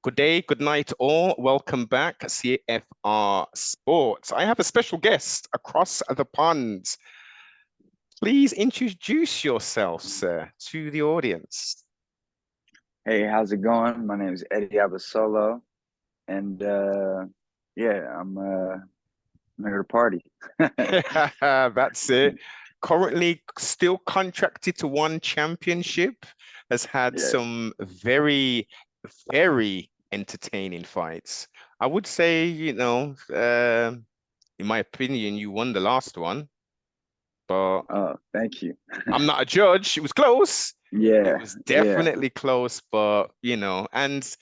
Good day, good night, all. Welcome back, CFR Sports. I have a special guest across the pond. Please introduce yourself, sir, to the audience. Hey, how's it going? My name is Eddie Abasolo, and yeah, I'm here to party. That's it. Currently still contracted to one championship, has had Yeah, some very, very entertaining fights. I would say, in my opinion, you won the last one, but oh, thank you. I'm not a judge. It was close. It Yeah, was yeah. definitely close, but and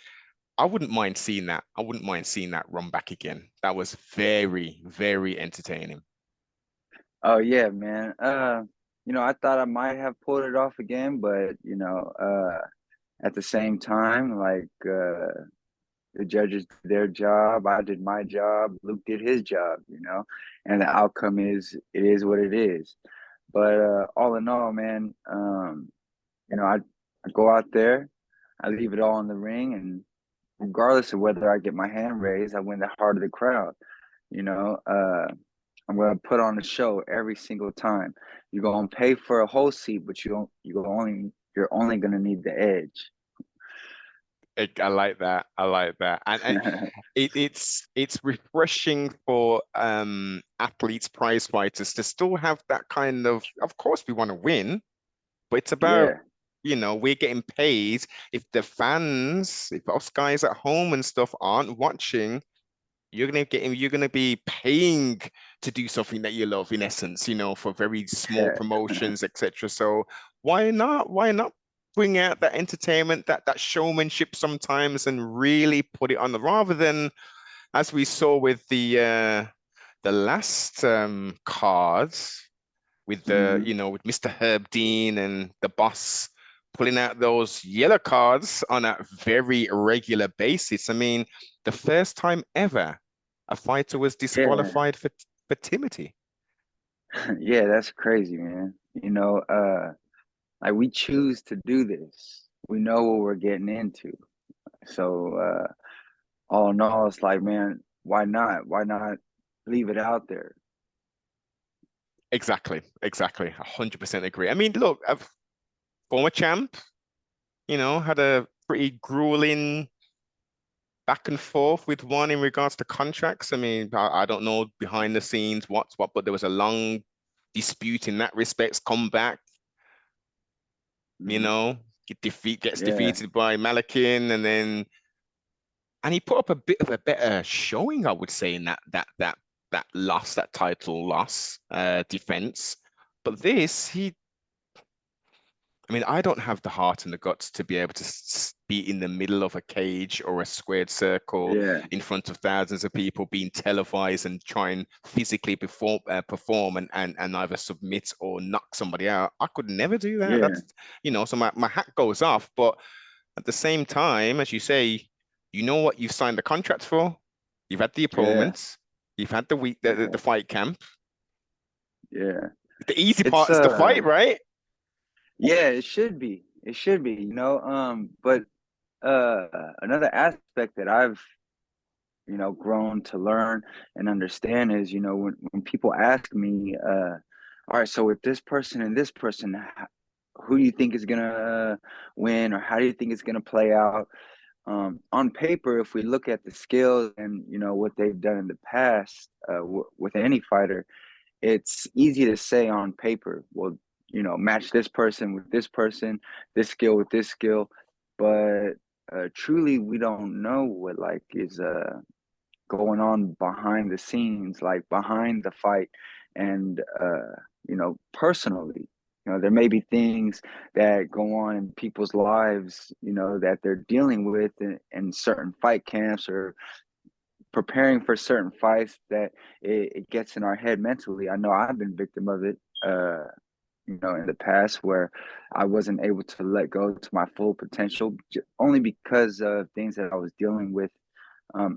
I wouldn't mind seeing that. I wouldn't mind seeing that run back again. That was very, very entertaining. Oh yeah, man. I thought I might have pulled it off again, but at the same time, the judges did their job, I did my job, Luke did his job, and the outcome is it is what it is. But all in all, man, I go out there, I leave it all in the ring, and regardless of whether I get my hand raised, I win the heart of the crowd. You know, uh, I'm gonna put on a show every single time. You're gonna pay for a whole seat, but you're only gonna need the edge. I like that. I like that. And it's refreshing for athletes, prize fighters to still have that kind of course we want to win, but it's about, Yeah, we're getting paid. If the fans, if us guys at home and stuff aren't watching, you're gonna be paying to do something that you love in essence, for very small yeah, promotions, etc. So why not? Why not bring out that entertainment, that showmanship sometimes and really put it on the rather than as we saw with the last cards with hmm with Mr. Herb Dean and the boss pulling out those yellow cards on a very regular basis. I mean, the first time ever a fighter was yeah, disqualified for Timothy. yeah. That's crazy, man. Like we choose to do this. We know what we're getting into. So all in all, it's like, man, why not? Why not leave it out there? Exactly, exactly. 100% agree. I mean, look, a former champ, had a pretty grueling back and forth with one in regards to contracts. I mean, I don't know behind the scenes what's what, but there was a long dispute in that respect. Come back, you Hmm. know, gets Yeah, defeated by Malakin, and he put up a bit of a better showing, I would say, in that loss, that title loss, defense. But this, I mean, I don't have the heart and the guts to be able to be in the middle of a cage or a squared circle yeah, in front of thousands of people being televised and try and physically perform and either submit or knock somebody out. I could never do that. yeah, So my hat goes off. But at the same time, as you say, you know what you've signed the contract for. You've had the yeah, opponents. You've had the week, the yeah, fight camp. yeah. The easy It's part is the fight, right? yeah, it should be. It should be, but uh another aspect that I've, grown to learn and understand is, when people ask me, all right, so with this person and this person, who do you think is gonna win, or how do you think it's gonna play out? On paper, if we look at the skills and what they've done in the past, with any fighter, it's easy to say on paper, well, match this person with this skill with this skill, but truly, we don't know what like is going on behind the scenes, like behind the fight, and personally. There may be things that go on in people's lives, that they're dealing with in certain fight camps or preparing for certain fights that it gets in our head mentally. I know I've been victim of it, in the past where I wasn't able to let go to my full potential only because of things that I was dealing with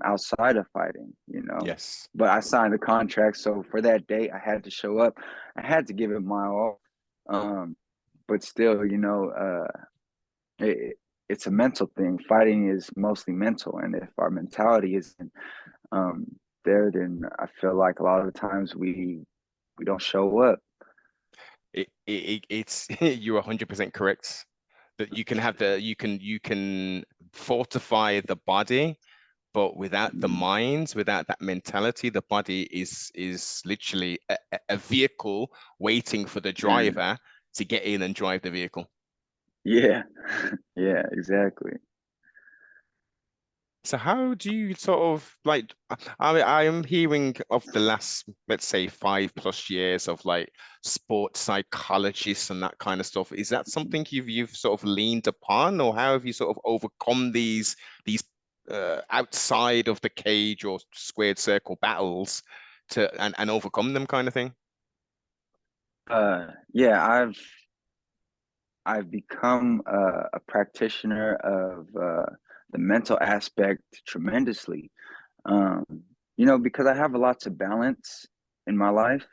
outside of fighting. Yes. But I signed a contract, so for that day, I had to show up. I had to give it my all. But still, it's a mental thing. Fighting is mostly mental, and if our mentality isn't um, there, then I feel like a lot of the times we don't show up. It's you're 100% correct that you can have you can fortify the body, but without the Mm, mind, without that mentality, the body is literally a vehicle waiting for the mm, driver to get in and drive the vehicle. yeah, yeah, exactly. So how do you sort of like I am hearing of the last, let's say, 5+ years of like sports psychologists and that kind of stuff. Is that something you've sort of leaned upon, or how have you sort of overcome these outside of the cage or squared circle battles to and overcome them kind of thing? Yeah, I've become a practitioner of the mental aspect tremendously. Um, because I have a lot to balance in my life.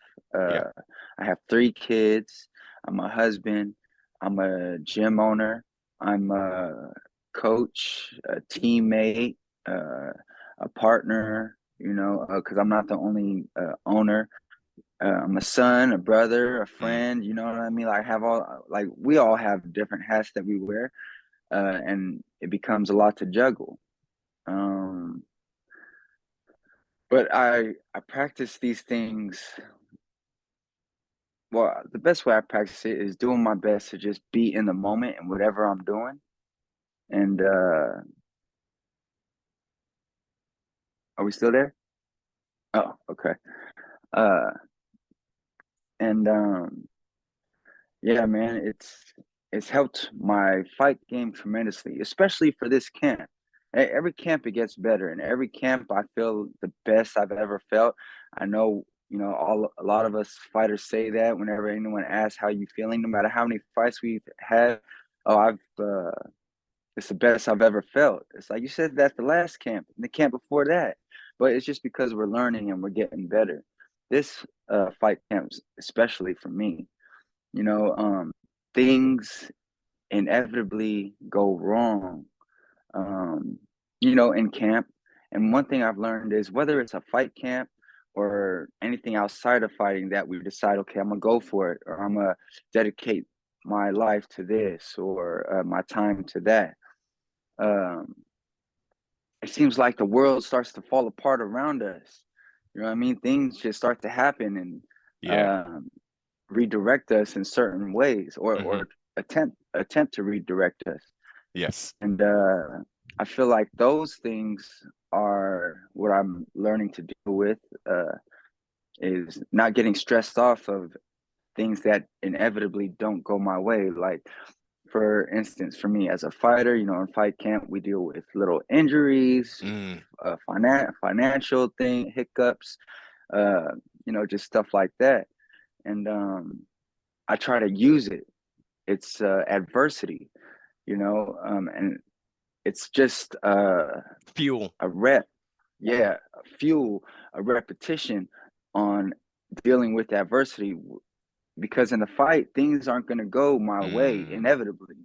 Yeah. Uh, I have 3 kids. I'm a husband. I'm a gym owner. I'm a coach, a teammate, a partner. Because I'm not the only owner. I'm a son, a brother, a Mm. friend. You know what I mean? Like, I have all like we all have different hats that we wear, and it becomes a lot to juggle. Um, but I practice these things. Well, the best way I practice it is doing my best to just be in the moment and whatever I'm doing. And are we still there? Oh, okay. Uh, and Yeah, man, it's helped my fight game tremendously, especially for this camp. Every camp it gets better, and every camp I feel the best I've ever felt. I know, a lot of us fighters say that whenever anyone asks how you feeling, no matter how many fights we've had. Oh, it's the best I've ever felt. It's like you said that the last camp, the camp before that, but it's just because we're learning and we're getting better. This fight camps, especially for me, you know, um, things inevitably go wrong, um, in camp. And one thing I've learned is whether it's a fight camp or anything outside of fighting that we decide, okay, I'm gonna go for it, or I'm gonna dedicate my life to this, or my time to that. Um, it seems like the world starts to fall apart around us. You know what I mean? Things just start to happen and Yeah. um, redirect us in certain ways, or Hmm. attempt to redirect us. Yes. And I feel like those things are what I'm learning to deal with. Is not getting stressed off of things that inevitably don't go my way. Like, for instance, for me as a fighter, in fight camp, we deal with little injuries, Mm. financial hiccups, uh, just stuff like that. And I try to use it. It's adversity, and it's just Fuel. a rep, yeah, a fuel, a repetition on dealing with adversity. Because in the fight, things aren't going to go my way Mm. inevitably.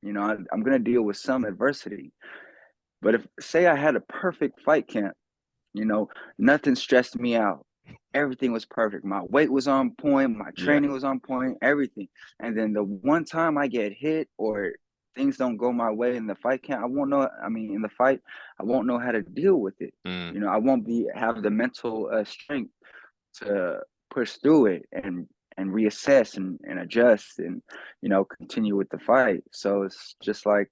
I'm going to deal with some adversity. But if, say, I had a perfect fight camp, you know, nothing stressed me out. Everything was perfect. My weight was on point, my Yeah. training was on point, everything. And then the one time I get hit or things don't go my way in the fight camp, I won't know. I mean, in the fight, I won't know how to deal with it. Mm. I won't be have the mental strength to push through it and reassess and adjust and continue with the fight. So it's just like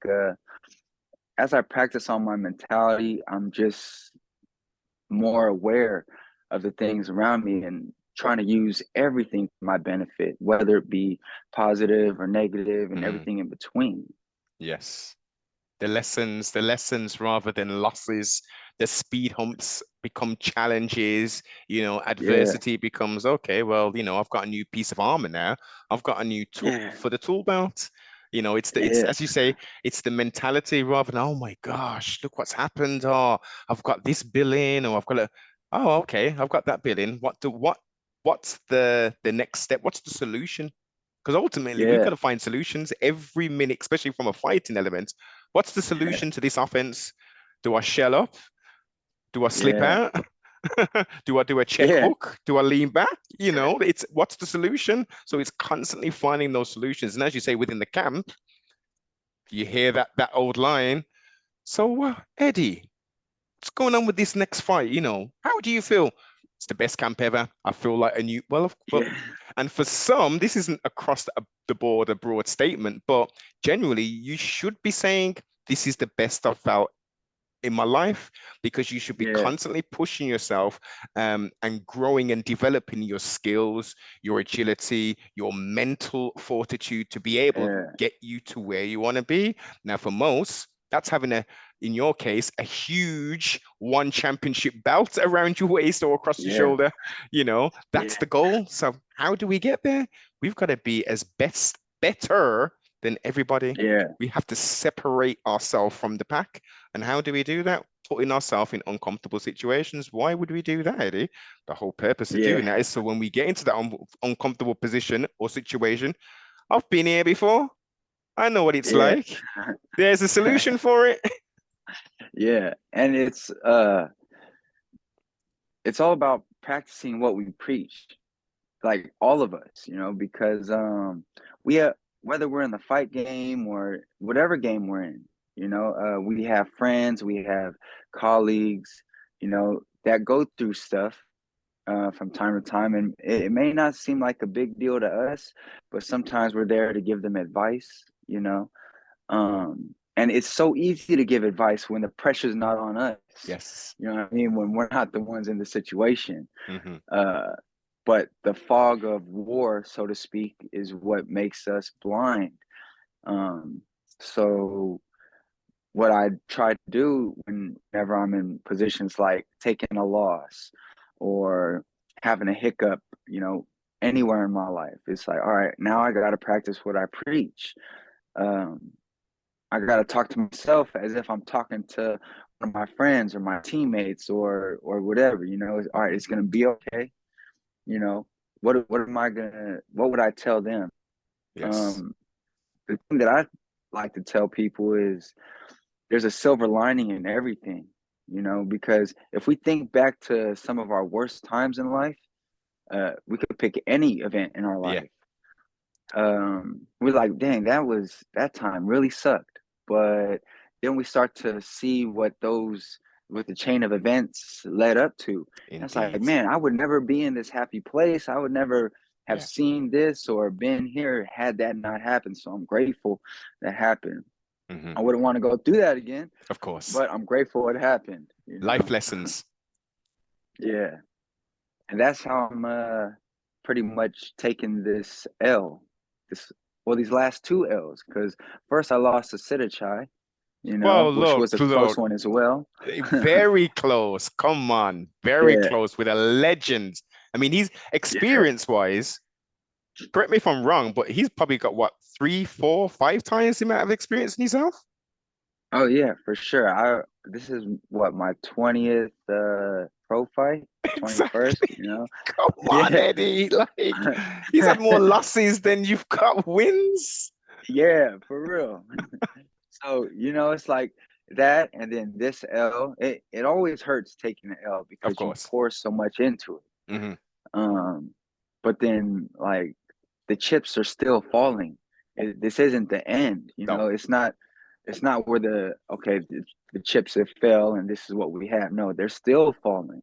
as I practice on my mentality, I'm just more aware of the things around me and trying to use everything for my benefit, whether it be positive or negative and Mm. everything in between. Yes. The lessons rather than losses. The speed humps become challenges. Yeah, Adversity becomes okay. Well, I've got a new piece of armor now. I've got a new tool yeah, for the tool belt. It's yeah, as you say, it's the mentality rather than, oh my gosh, look what's happened. Oh, I've got this bill in, or I've got a, oh, okay, I've got that bill in. What's the next step? What's the solution? Because ultimately we've got yeah, to find solutions every minute, especially from a fighting element. What's the solution to this offense? Do I shell up? Do I slip Yeah. out? Do I do a check Yeah. hook? Do I lean back? You know, it's what's the solution? So it's constantly finding those solutions. And as you say, within the camp, you hear that old line. So, Eddie, what's going on with this next fight? You know, how do you feel? It's the best camp ever. I feel like a new, well, Yeah. and for some, this isn't across the board a broad statement, but generally, you should be saying this is the best I've felt in my life, because you should be Yeah. constantly pushing yourself and growing and developing your skills, your agility, your mental fortitude to be able to Yeah. get you to where you want to be. Now, for most, that's having in your case, a huge one championship belt around your waist or across your Yeah. shoulder. You know, that's Yeah. the goal. So how do we get there? We've got to be better than everybody. Yeah. We have to separate ourselves from the pack. And how do we do that? Putting ourselves in uncomfortable situations. Why would we do that, Eddie? The whole purpose of doing Yeah. that is so when we get into that uncomfortable position or situation, I've been here before. I know what it's Yeah. like. There's a solution for it. Yeah. And it's all about practicing what we preach. Like all of us, because we whether we're in the fight game or whatever game we're in, we have friends, we have colleagues, that go through stuff from time to time, and it may not seem like a big deal to us, but sometimes we're there to give them advice, and it's so easy to give advice when the pressure's not on us. Yes. You know what I mean? When we're not the ones in the situation. Mm-hmm. But the fog of war, so to speak, is what makes us blind. So what I try to do whenever I'm in positions like taking a loss or having a hiccup, anywhere in my life, it's like, all right, now I got to practice what I preach. Um, I got to talk to myself as if I'm talking to one of my friends or my teammates or whatever. All right, it's gonna be okay. You know, what would I tell them? Yes. Um, the thing that I like to tell people is there's a silver lining in everything, because if we think back to some of our worst times in life, we could pick any event in our Yeah. life. We're like, dang, that time really sucked. But then we start to see what the chain of events led up to. And it's like, Indeed. man, I would never be in this happy place. I would never have Yeah. seen this or been here had that not happened. So I'm grateful that happened. Mm-hmm. I wouldn't want to go through that again, Of course. but I'm grateful it happened, Life lessons. Yeah. And that's how I'm pretty much taking this L, this these last two L's, because first I lost to Sitachai, Well, which look, was a close look, one as well. very close. Come on, very Yeah, close with a legend. I mean, he's yeah. experience-wise, correct me if I'm wrong, but he's probably got what, 3, 4, 5 times the amount of experience in himself? Oh yeah, for sure. This is what my 20th pro fight, 21st, Exactly. Come on, Yeah. Eddie. Like, he's had more losses than you've got wins. Yeah, for real. So, it's like that, and then this L, it always hurts taking an L Of because you course. pour so much into it. Hmm. Um, but then like the chips are still falling. This isn't the end, No. It's not where the chips have fell and this is what we have. No, they're still falling.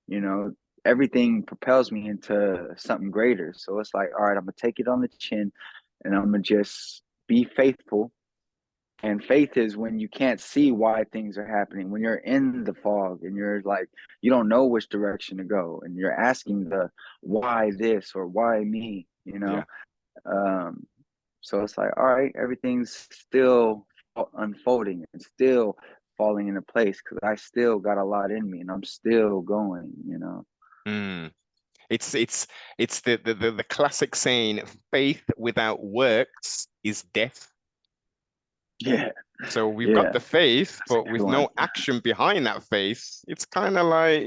You know, Everything propels me into something greater. So it's like, all right, I'm gonna take it on the chin, and I'm gonna just be faithful. And faith is when you can't see why things are happening, when you're in the fog and you're like, you don't know which direction to go, and you're asking the why this or why me. Yeah. Um, so it's like, all right, everything's still unfolding and still falling into place because I still got a lot in me and I'm still going. Mm. It's the classic saying, faith without works is death. Yeah, So we've got yeah, the faith, that's a but good with one. no action behind that faith, it's kind of like,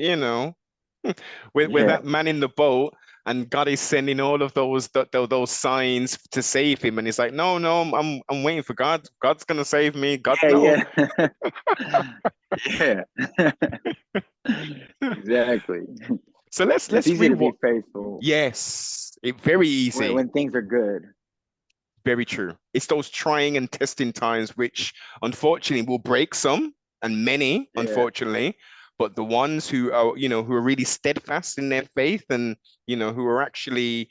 with Yeah, that man in the boat, and God is sending all of those signs to save him, and he's like, no, no, I'm waiting for God. God's gonna save me. God, no. Yeah, yeah. Exactly. So let's It's let's easy to be rewind. faithful Yes, very easy. when things are good. Very true. It's those trying and testing times which unfortunately will break some and many, Yeah, unfortunately, but the ones who are, who are really steadfast in their faith and, who are actually,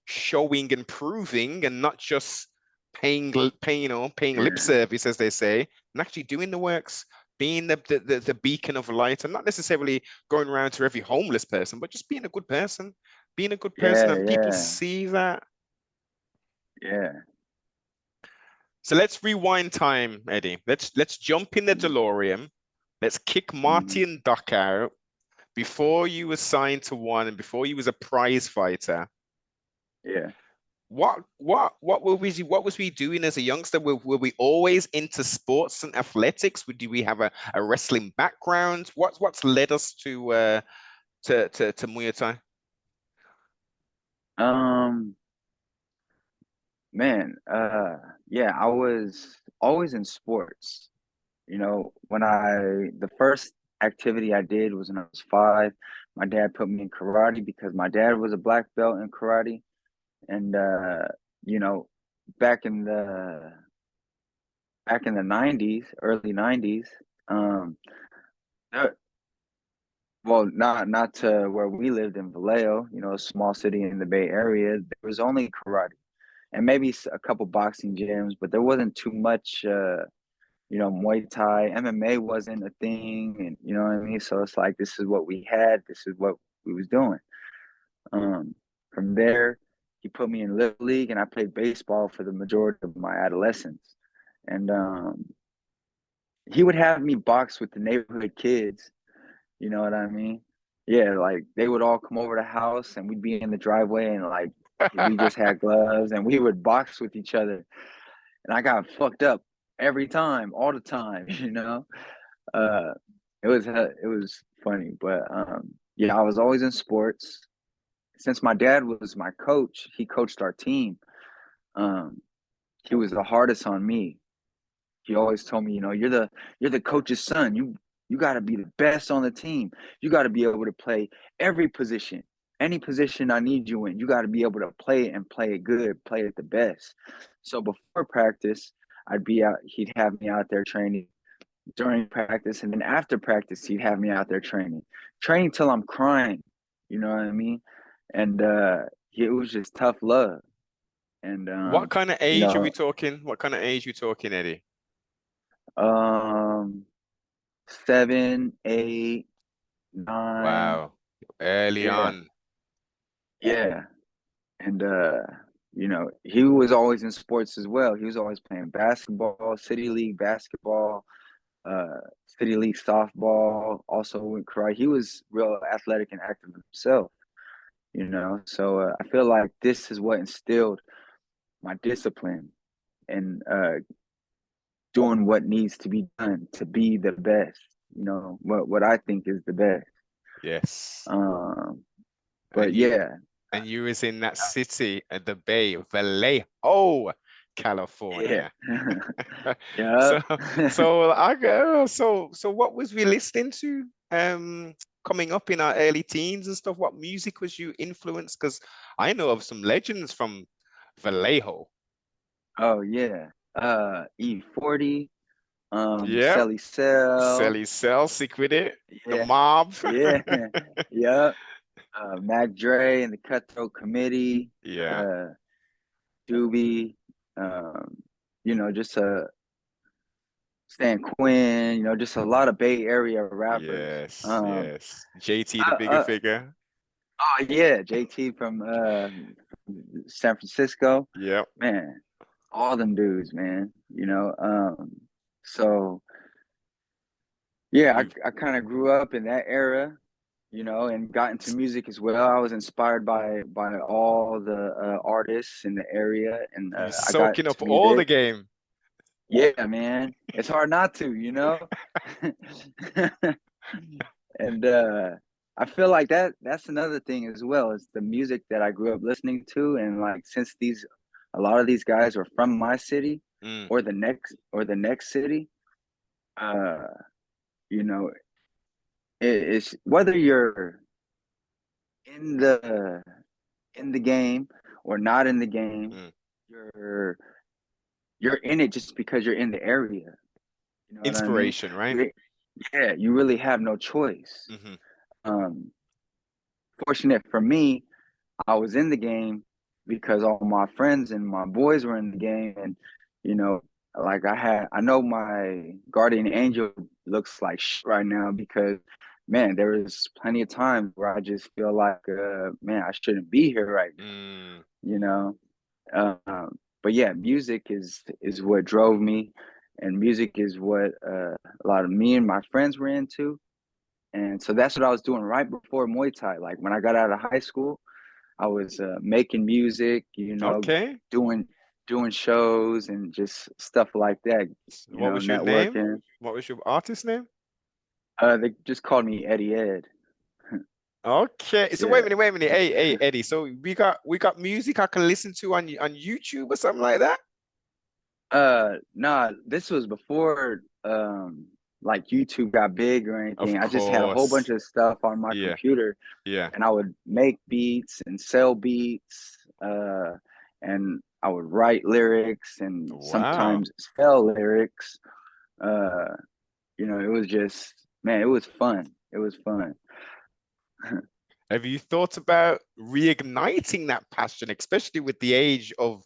showing and proving and not just paying lip yeah, service, as they say, and actually doing the works, being the beacon of light, and not necessarily going around to every homeless person, but just being a good person, yeah, and people yeah, see that. yeah. So let's rewind time, Eddie. Let's jump in the DeLorean. Let's kick Mhm. Marty and Doc out before you were signed to one and before you was a prize fighter. Yeah. What was we doing as a youngster? Were we always into sports and athletics? Do we have a wrestling background? What's led us to Muay Thai? Um, Man, yeah, I was always in sports. When the first activity I did was when I was 5. My dad put me in karate because my dad was a black belt in karate. And you know, back in the back in the 90s, early 90s, um, uh, well, not to where we lived in Vallejo, a small city in the Bay Area. There was only karate and maybe a couple boxing gyms, but there wasn't too much. Muay Thai, MMA wasn't a thing, and you know what I mean. So it's like this is what we had. This is what we was doing. Um, from there, he put me in Little League, and I played baseball for the majority of my adolescence. And he would have me box with the neighborhood kids. You know what I mean? Yeah, like they would all come over the house, and we'd be in the driveway, and like we just had gloves, and we would box with each other. And I got fucked up every time, all the time. Uh, it was funny, but yeah, I was always in sports. Since my dad was my coach, he coached our team. Um, he was the hardest on me. He always told me, you're the coach's son. You got to be the best on the team. You got to be able to play every position, any position I need you in. You got to be able to play it and play it good, play it the best. So before practice, I'd be out. He'd have me out there training during practice, and then after practice he'd have me out there training till I'm crying. You know what I mean? And it was just tough love. And What kind of you age are we know talking? What kind of age are we talking, Eddie? um 7, 8, 9. Wow, early Yeah, on. yeah. And he was always in sports as well. He was always playing basketball, city league basketball, uh city league softball, also with karate. He was real athletic and active himself. So I feel like this is what instilled my discipline and doing what needs to be done to be the best. What I think is the best. Yes. um And but you yeah. and you was in that city at the Bay, Vallejo, Yeah. California. Yeah. So so what was we listening to coming up in our early teens and stuff? What music was you influenced? Because I know of some legends from Vallejo. Oh yeah. E40, Yeah, Selly Cell. Sally Celsic with it, the Yeah. mob. Yeah. Yeah. Mac Dre and the Cutthroat Committee. Yeah, uh Doobie. um just Stan Quinn, just a lot of Bay Area rappers. yes, yes. JT, the I, bigger figure. oh yeah, JT from San Francisco, Yep. man, all them dudes, man. So yeah, You I kind of grew up in that era, and got into music as well. I was inspired by all the artists in the area, and you I got soaking up to be all the there. game. Yeah, man, it's hard not to. And I feel like that's another thing as well. Is the music that I grew up listening to, and like since a lot of these guys are from my city Mm, or the next city, uh, you know, it's whether you're in the in the game or not in the game, mm. you're you're in it just because you're in the area. You know what I mean? Inspiration, right? You, yeah, you really have no choice. Hmm. Um, Fortunate for me, I was in the game because all my friends and my boys were in the game, and you know, like I know my guardian angel looks like shit right now because, man, there was plenty of times where I just feel like, man, I shouldn't be here right Mm, now, you know. But yeah, music is what drove me, and music is what a lot of me and my friends were into, and so that's what I was doing right before Muay Thai. Like when I got out of high school, I was making music, you know, okay. doing doing shows and just stuff like that, you What know, was your name? networking. What was your artist name? They just called me Eddie Ed. Okay. So Yeah. wait a minute. Hey, Eddie. So we got music I can listen to on YouTube or something like that? Nah, this was before like YouTube got big or anything. Of I just had a whole bunch course. of stuff on my Yeah. computer, Yeah. and I would make beats and sell beats, and I would write lyrics and Wow. sometimes sell lyrics. Uh, you know, it was just, man, it was fun. It was fun. Have you thought about reigniting that passion, especially with the age of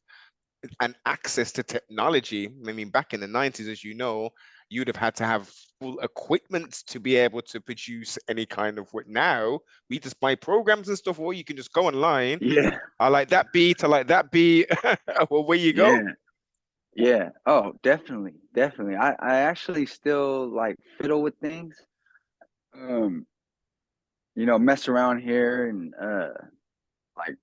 and access to technology? I mean, back in the 90s, as you know, you'd have had to have full equipment to be able to produce any kind of work. Now, we just buy programs and stuff, or you can just go online. Yeah, I like that beat. I like that beat. Well, where you go? yeah, yeah. Oh, definitely, definitely. I actually still like fiddle with things. Um, you know, mess around here and like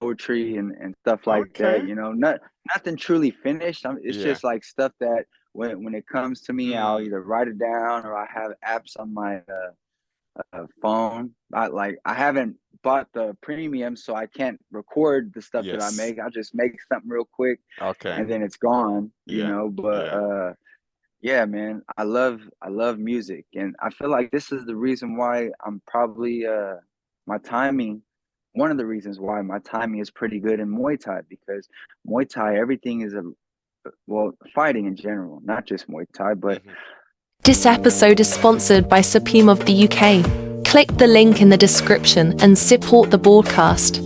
poetry and stuff like that. Okay. You know, nothing truly finished. It's Yeah. just like stuff that when it comes to me, I'll Mm, either write it down or I have apps on my phone. I haven't bought the premium, so I can't record the stuff that I yes. make. I just make something real quick, Okay. and then it's gone. You Yeah. know, but Yeah. yeah, man, I love music, and I feel like this is the reason why I'm probably my timing. One of the reasons why my timing is pretty good in Muay Thai because Muay Thai everything is a well fighting in general, not just Muay Thai, but Hmm. This episode is sponsored by Supreme of the UK. Click the link in the description and support the broadcast.